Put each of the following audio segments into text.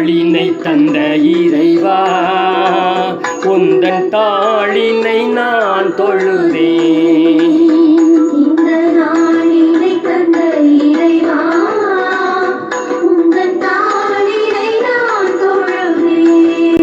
நாளினை தந்த இறைவா உந்தன் தாளினை நான் தொழுதேன். இந்த நாளினை தந்த இறைவா உந்தன் தாளினை நான் தொழுதேன்.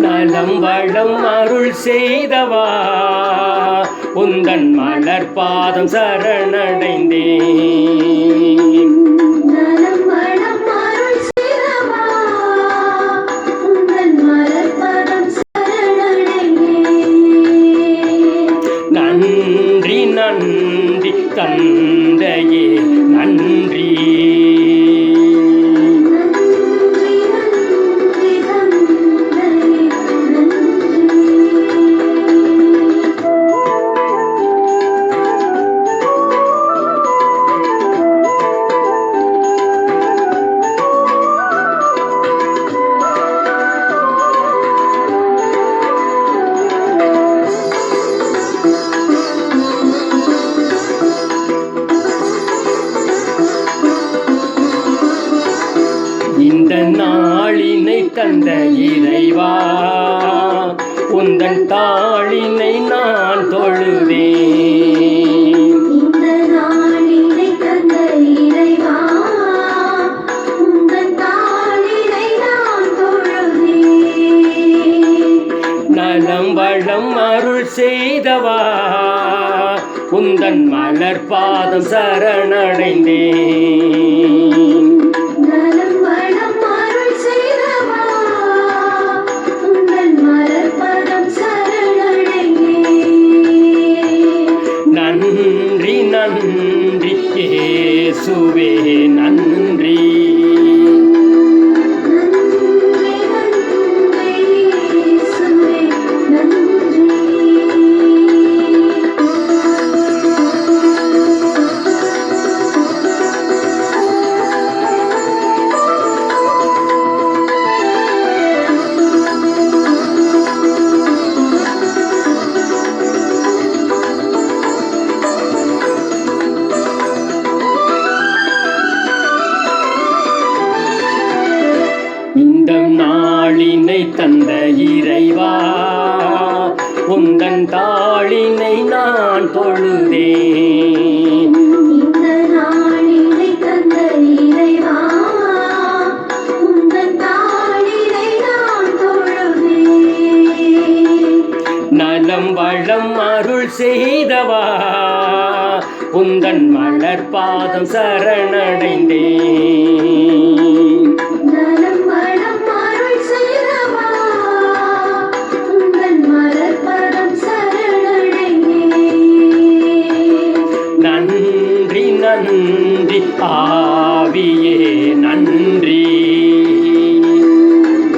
நலம் வளம் அருள் செய்தவா உந்தன் மலர் பாதம் சரணடைந்தேன். நலம் வளம் அருள் செய்தவா உந்தன் மலர் பாதம் சரணடைந்தேன். நன்றி நன்றி தந்தையே நன்றி. இந்த நாளினை தந்த இறைவா உந்தன் தாளினை நான் தொழுதேன். இந்த நாளினை தந்த இறைவா உந்தன் தாளினை நான் தொழுதேன். நலம் வளம் அருள் செய்தவா உந்தன் மலர் பாதம் சரணடைந்தேன். நலம் வளம் அருள் செய்தவா உந்தன் மலர் பாதம் சரணடைந்தேன். நன்றி நன்றி இயேசுவே நன்றி. நன்றி நன்றி இயேசுவே நன்றி. இந்த நாளினை தந்த இறைவா உந்தன் தாளினை நான் தொழுதேன். இந்த நாளினை தந்த இறைவா உந்தன் தாளினை நான் தொழுதேன். நலம் வளம் அருள் செய்தவா உந்தன் மலர் பாதம் சரணடைந்தேன். நலம் வளம் அருள் செய்தவா உந்தன் மலர் பாதம் சரணடைந்தேன். நன்றி நன்றி ஆவியே நன்றி.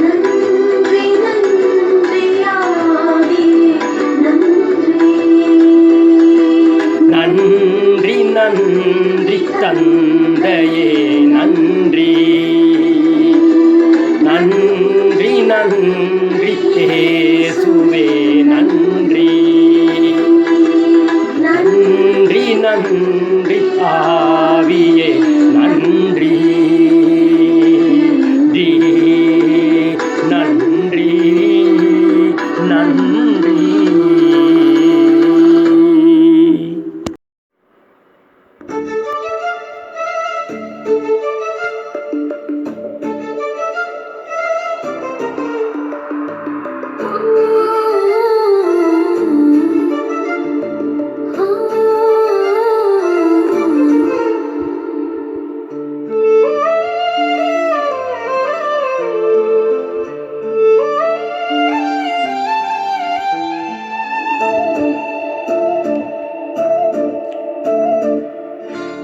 நன்றி நன்றி ஆவியே நன்றி. நன்றி நன்றி தந்தையே நன்றி. நன்றி நன்றி இயேசுவே நன்றி. நன்றி நன்றி ஆவியே நன்றி. நன்றி நன்றி.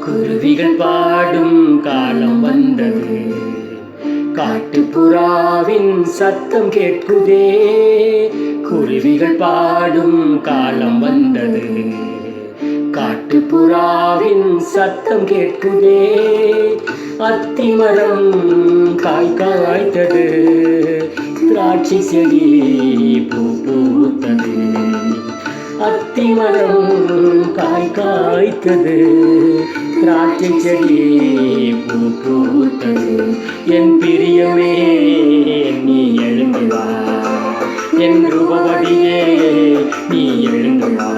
குருவிகள் பாடும் காலம் வந்தது, காட்டுப்புறாவின் சத்தம் கேட்குதே. குருவிகள் பாடும் காலம் வந்தது, காட்டுப்புறாவின் சத்தம் கேட்குதே. அத்திமரம் காய் காய்த்தது, திராட்சை செடி பூ பூத்தது. அத்திமரம் காய் காய்த்தது, திராட்சை செடி பூ பூத்தது. என் பிரியமே நீ எழுந்து வா, என் ரூபவதியே நீ எழுந்து வா,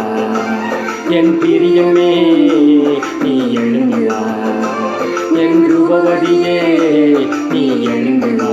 என் பிரியமே நீ எழுந்து வா, என் ரூபவதியே நீ எழுந்து வா.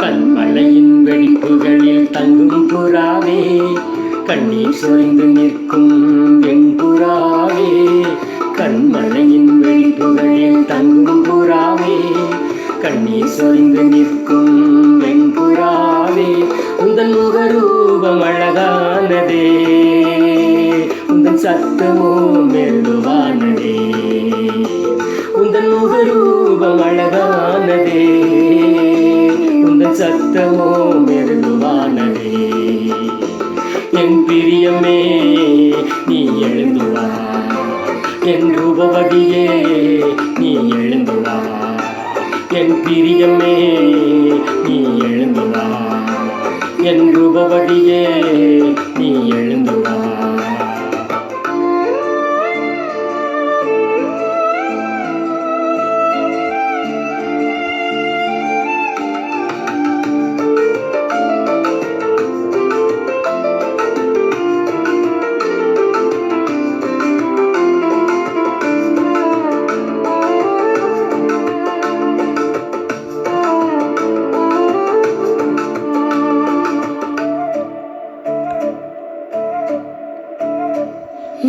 கண்மலையின் வெடிப்புகளில் தங்கும் புறாவே, கண்ணீர் சொரிந்து நிற்கும் வெண்புறாவே. கண்மலையின் வெடிப்புகளில் தங்கும் புறாவே, கண்ணீர் சொரிந்து நிற்கும் வெண்புறாவே. உந்தன் முகரூபம் அழகானதே, உந்தன் சத்தமோ மெருவானதே. உந்தன் முகரூபம் அழகானதே, உந்தன் சத்தமோ மெருவானதே. என் பிரியமே நீ எழுந்து வா, என் ரூபவதியே நீ எழுந்து வா, என் பிரியமே நீ எழுந்து வா, என் ரூபவதியே நீ எழுந்து வா.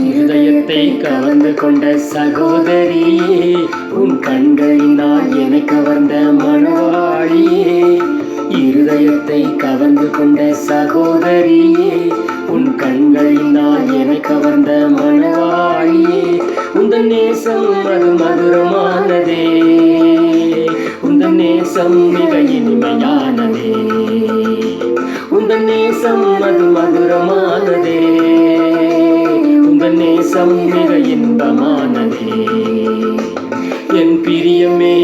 இருதயத்தை கவர்ந்து கொண்ட சகோதரியே, உன் கண்களினால் என்னை கவர்ந்த மணவாளியே. இருதயத்தை கவர்ந்து கொண்ட சகோதரியே, உன் கண்களினால் என்னை கவர்ந்த மணவாளியே. உந்தன் நேசம் அது மதுரமானதே, உந்தன் நேசம் மிக இனிமையானதே. உந்தன் நேசம் அது மதுரமானதே, உந்தன் நேசம் மிக இன்பமானதே. என் பிரியமே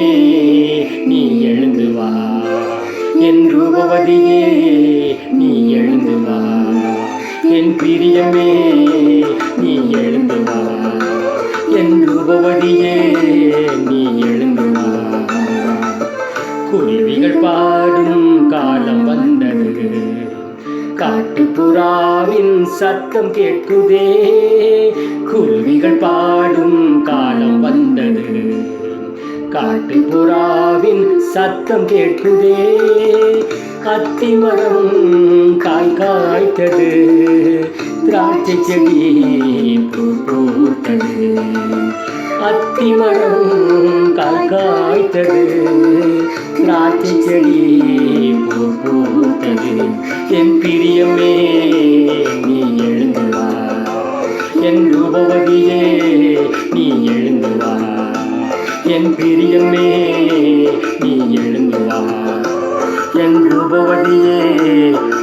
நீ எழுந்து வா, என் ரூபவதியே நீ எழுந்து வா, என் பிரியமே நீ எழுந்து வா, என் ரூபவதியே நீ எழுந்து வா. குருவிகள் பாடும் காலம் வந்தது, காட்டுப்புறாவின் சத்தம் கேட்குதே. குருவிகள் பாடும் காலம் வந்தது, காட்டுப்புறாவின் சத்தம் கேட்குதே. அத்திமரம் காய் காய்த்தது, திராட்சை செடி பூ பூத்தது. அத்திமரம் காய் காய்த்தது, திராட்சை செடி பூ பூத்தது. என் பிரியமே நீ எழுந்து வா, என் ரூபவதியே நீ எழுந்து வா, என் பிரியமே நீ எழுந்து வா, என் ரூபவதியே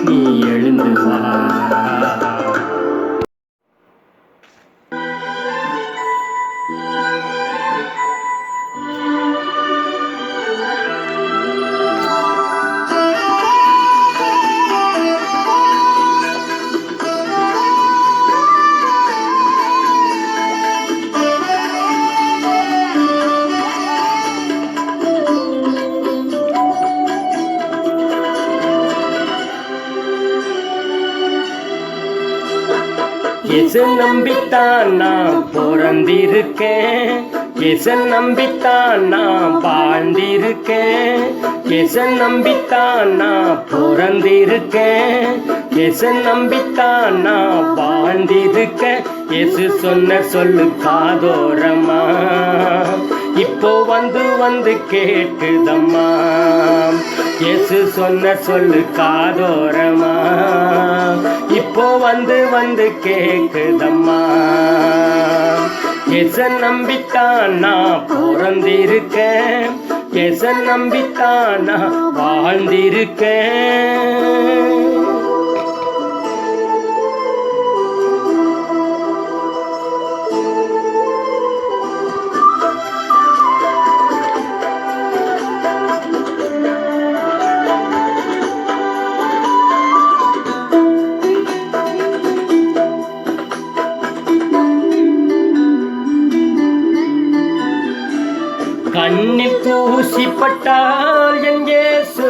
நீ எழுந்து வா. இயேசு நம்பித்தான் நான் பிறந்திருக்கேன், இயேசு நம்பித்தான் நான் வாழ்ந்திருக்கேன். இயேசு நம்பித்தான் நான் பிறந்திருக்கேன், இயேசு நம்பித்தான் நான் வாழ்ந்திருக்கேன். இயேசு சொன்ன சொல்லு காதோரமா, இப்போ வந்து வந்து கேட்குதம்மா. இயேசு சொன்ன சொல்லு காதோரமா, இப்போ வந்து வந்து கேட்குதம்மா. எச நம்பித்தான் நான் பிறந்திருக்கேன், எச நம்பித்தான் நான் வாழ்ந்திருக்கேன். கண்ணில் தூசிப்பட்டால் என் இயேசு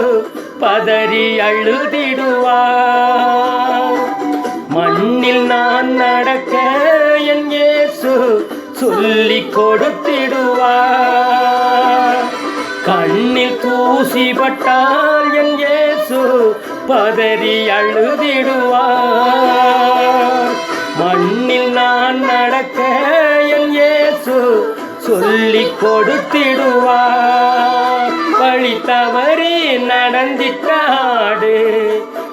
பதறி அழுதிடுவார். மண்ணில் நான் நடக்க என் இயேசு சொல்லிக் கொடுத்திடுவார். கண்ணில் தூசிப்பட்டால் என் இயேசு பதறி அழுதிடுவார். மண்ணில் நான் நடக்க என் இயேசு சொல்லிக் கொடுத்திடுவார். வழி தவறி நடந்திட்டாடு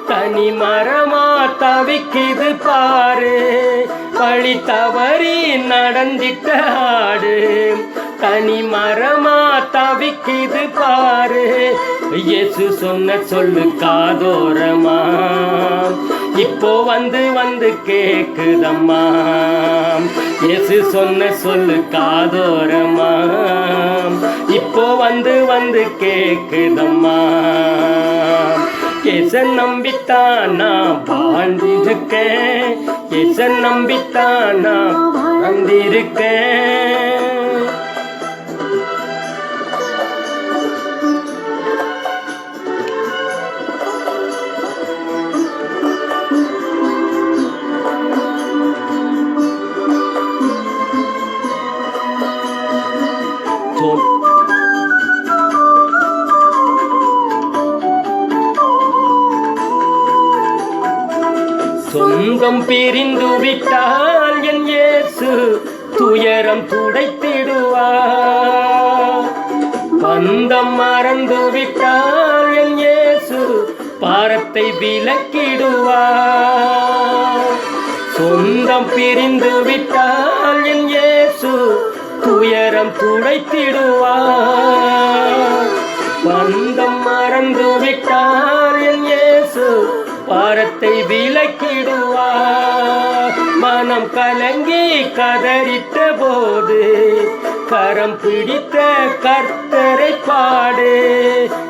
தனி மரமா தவிக்குது பாரு. வழி தவறி நடந்திட்டாடு தனி மரமா தவிக்குது பாரு. இயேசு சொன்ன சொல்லு காதோரமா இப்போ வந்து வந்து கேக்குதம்மா. இயேசு சொன்ன சொல்லு காதோரமா இப்போ வந்து வந்து கேக்குதம்மா. இயேச நம்பித்தான் நான் வாழ்ந்திருக்கேன், இயேச நம்பித்தான் நான் வாழ்ந்திருக்கேன். சொந்தம் பிரிந்து விட்டால் என் இயேசு துயரம் துடைத்திடுவார். பந்தம் மறந்து விட்டால் என் இயேசு பாரத்தை விலக்கிடுவார். சொந்தம் பிரிந்து விட்டால் என் இயேசு துயரம் துடைத்திடுவார். பந்தம் மறந்து விட்டால் என் இயேசு பாரத்தை விலக்கிடுவார். மனம் கலங்கி கதறிட்ட போது கரம் பிடித்த கர்த்தரை பாடு.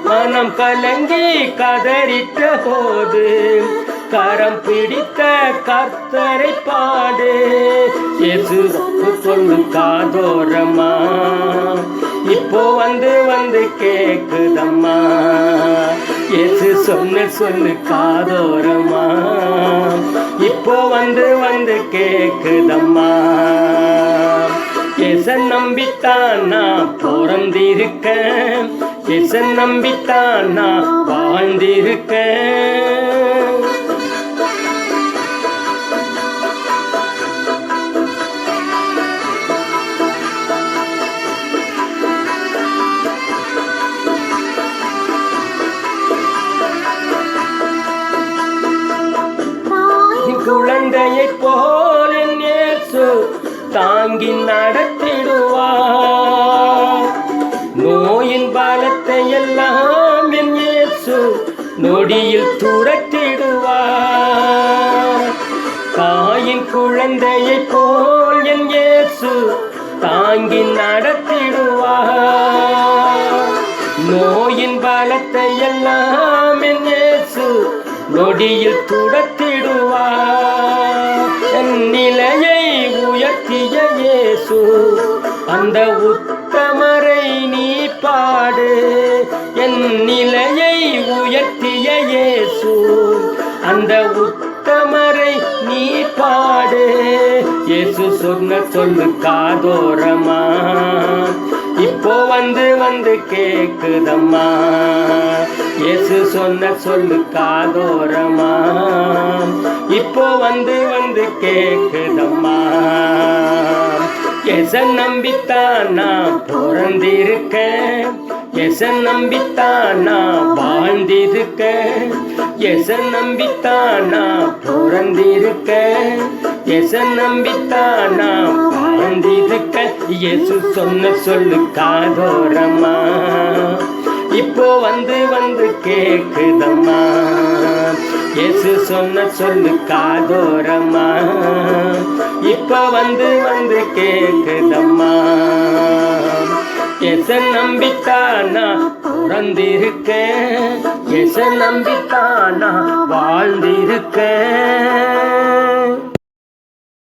மனம் கலங்கி கதறிட்ட போது கரம் பிடித்த கர்த்தரை பாடு. இயேசு சொல்லு காதோரமா இப்போ வந்து வந்து கேக்குதம்மா. இயேசு சொன்ன சொல்லு காதோரமா இப்போ வந்து வந்து கேக்குதம்மா. இயேச நம்பித்தான் நான் பிறந்திருக்கேன், இயேச நம்பித்தான் நான் வாழ்ந்திருக்கேன். குழந்தையை போல் என் இயேசு தாங்கி நடத்திடுவார். நோயின் பலத்தை எல்லாம் என் இயேசு நொடியில் துரத்திடுவார். தாயின் குழந்தையை போல் என் இயேசு தாங்கி நடத்திடுவார். நோயின் பலத்தை எல்லாம் என் இயேசு நொடியில் துரத்திடுவார். என் நிலையை உயர்த்திய இயேசு அந்த உத்தமரை நீ பாடு. என் நிலையை உயர்த்திய இயேசு அந்த உத்தமரை நீ பாடு. இயேசு சொன்ன சொல்லு காதோரமா இப்போ வந்து வந்து கேக்குதம்மா. இயேசு சொன்ன சொல்லு காதோரமா இப்போ வந்து வந்து கேக்குதம்மா. இயேச நம்பித்தான் நான் பிறந்திருக்கேன், இயேச நம்பித்தான் நான் வாழ்ந்திருக்கேன். இயேச நம்பித்தான் நான் பிறந்திருக்கேன், இயேச நம்பித்தான் நான் பிறந்திருக்க இயேசு சொன்ன சொல்லு காதோரமா இப்போ வந்து வந்து கேக்குதம்மா இயேசு சொன்ன சொல்லு காதோரமா இப்போ வந்து வந்து கேக்குதம்மா எச நம்பித்தானா பிறந்திருக்கேன் எச நம்பித்தானா வாழ்ந்திருக்கேன்